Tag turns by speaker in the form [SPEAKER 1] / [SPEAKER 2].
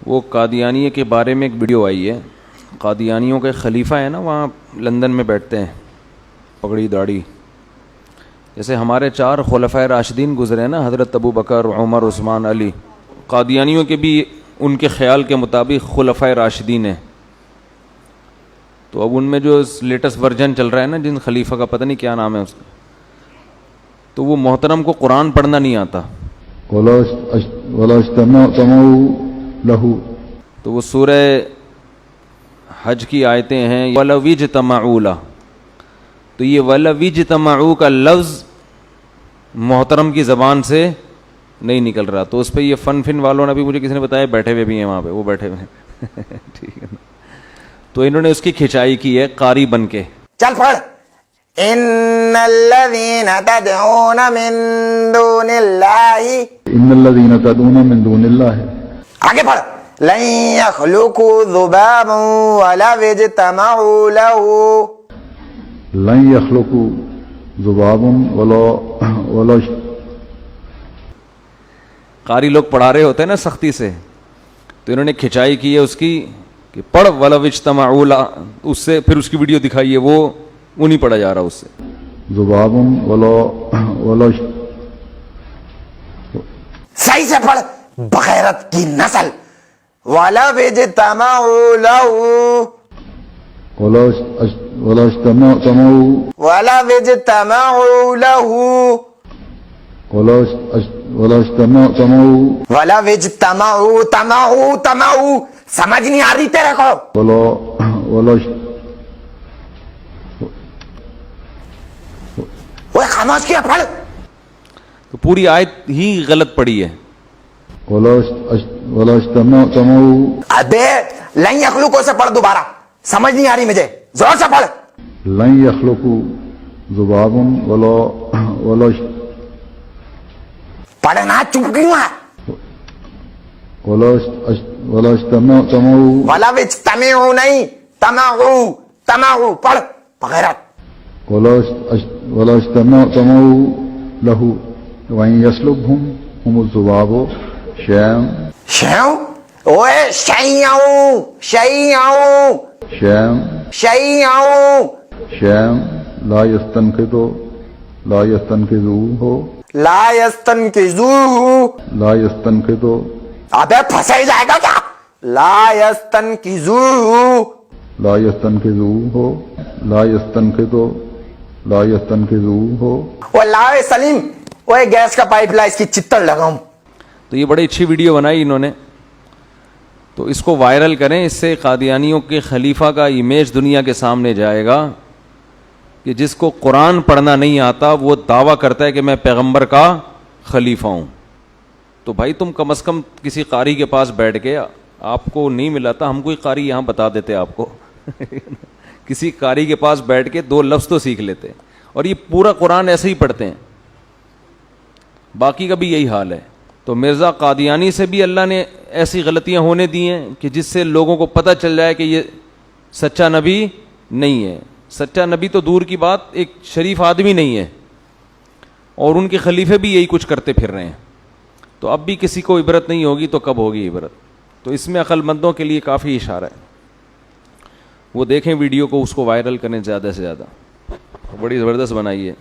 [SPEAKER 1] وہ قادیانیہ کے بارے میں ایک ویڈیو آئی ہے. قادیانیوں کے خلیفہ ہیں نا, وہاں لندن میں بیٹھتے ہیں, پگڑی داڑھی. جیسے ہمارے 4 خلفائے راشدین گزرے ہیں نا, حضرت ابو بکر, عمر, عثمان, علی. قادیانیوں کے بھی ان کے خیال کے مطابق خلفائے راشدین ہیں. تو اب ان میں جو لیٹسٹ ورژن چل رہا ہے نا, جن خلیفہ کا پتہ نہیں کیا نام ہے اس کا, تو وہ محترم کو قرآن پڑھنا نہیں آتا. تو وہ سورہ حج کی آیتیں ہیں, وَلَوِ اجْتَمَعُوا لَهُ. تو یہ وَلَوِ اجْتَمَعُوا کا لفظ محترم کی زبان سے نہیں نکل رہا. تو اس پہ یہ فن والوں نے بھی مجھے کسی نے بتایا, بیٹھے ہوئے بھی ہیں وہاں پہ, وہ بیٹھے ہوئے ہیں ٹھیک ہے نا. تو انہوں نے اس کی کھچائی کی ہے قاری بن کے.
[SPEAKER 2] چل پڑھ, ان الذین تدعون من دون اللہ,
[SPEAKER 3] ان الذین تدعون من دون اللہ,
[SPEAKER 2] آگے پڑھ, لن یخلقوا ذبابا ولو اجتمعوا له,
[SPEAKER 3] لن یخلقوا ذبابا ولو
[SPEAKER 1] قاری لوگ پڑھا رہے ہوتے ہیں نا سختی سے, تو انہوں نے کھچائی کی ہے اس کی کہ پڑھ وَلَوِ اجْتَمَعُوا لَهُ, اس سے پھر اس کی ویڈیو دکھائی ہے, وہ نہیں پڑھا جا رہا اس سے.
[SPEAKER 3] ذباب ولو
[SPEAKER 2] صحیح سے پڑھ, بغیرت کی نسل. وَلَوِ اجْتَمَعُوا لَهُ,
[SPEAKER 3] ولو اجتمعوا
[SPEAKER 2] وَلَوِ اجْتَمَعُوا لَهُ,
[SPEAKER 3] ولو اجتمعوا
[SPEAKER 2] وَلَوِ اجْتَمَعُوا تمعوا, سمجھ نہیں آ رہی تیرے کو؟
[SPEAKER 3] ولو
[SPEAKER 2] وہ خاموش کیا, پڑھ.
[SPEAKER 1] تو پوری آیت ہی غلط پڑھی ہے.
[SPEAKER 3] ولو اجتمعوا,
[SPEAKER 2] ابے لن یخلقوا سے پڑھ دوبارہ, سمجھ نہیں آ رہی مجھے, زور سے پڑھ.
[SPEAKER 3] لن یخلقوا ذبابا ولو
[SPEAKER 2] پڑھنا چپ کیوں ہے؟
[SPEAKER 3] ولو اجتمعوا,
[SPEAKER 2] وَلَوِ اجْتَمِعُوا نہیں, تمعوا پڑھ, بغیرت.
[SPEAKER 3] ولو اجتمعوا له وإن يسلبهم الذباب شيئا
[SPEAKER 2] شیوں, اوے شیوں
[SPEAKER 3] لا يستنقذوه
[SPEAKER 2] لا يستنقذوه, ابے پھنسے جائے گا کیا؟ لا يستنقذوه. وہ لا سلیم, وہ گیس کا پائپ لا, اس کی چتر لگاؤں.
[SPEAKER 1] تو یہ بڑی اچھی ویڈیو بنائی انہوں نے, تو اس کو وائرل کریں. اس سے قادیانیوں کے خلیفہ کا امیج دنیا کے سامنے جائے گا کہ جس کو قرآن پڑھنا نہیں آتا وہ دعویٰ کرتا ہے کہ میں پیغمبر کا خلیفہ ہوں. تو بھائی تم کم از کم کسی قاری کے پاس بیٹھ کے, آپ کو نہیں ملا تھا, ہم کوئی قاری یہاں بتا دیتے آپ کو کسی قاری کے پاس بیٹھ کے 2 لفظ تو سیکھ لیتے. اور یہ پورا قرآن ایسے ہی پڑھتے ہیں, باقی کا بھی یہی حال ہے. تو مرزا قادیانی سے بھی اللہ نے ایسی غلطیاں ہونے دی ہیں کہ جس سے لوگوں کو پتہ چل جائے کہ یہ سچا نبی نہیں ہے. سچا نبی تو دور کی بات, ایک شریف آدمی نہیں ہے, اور ان کے خلیفے بھی یہی کچھ کرتے پھر رہے ہیں. تو اب بھی کسی کو عبرت نہیں ہوگی تو کب ہوگی عبرت؟ تو اس میں عقل مندوں کے لیے کافی اشارہ ہے. وہ دیکھیں ویڈیو کو, اس کو وائرل کریں زیادہ سے زیادہ, بڑی زبردست بنائی ہے.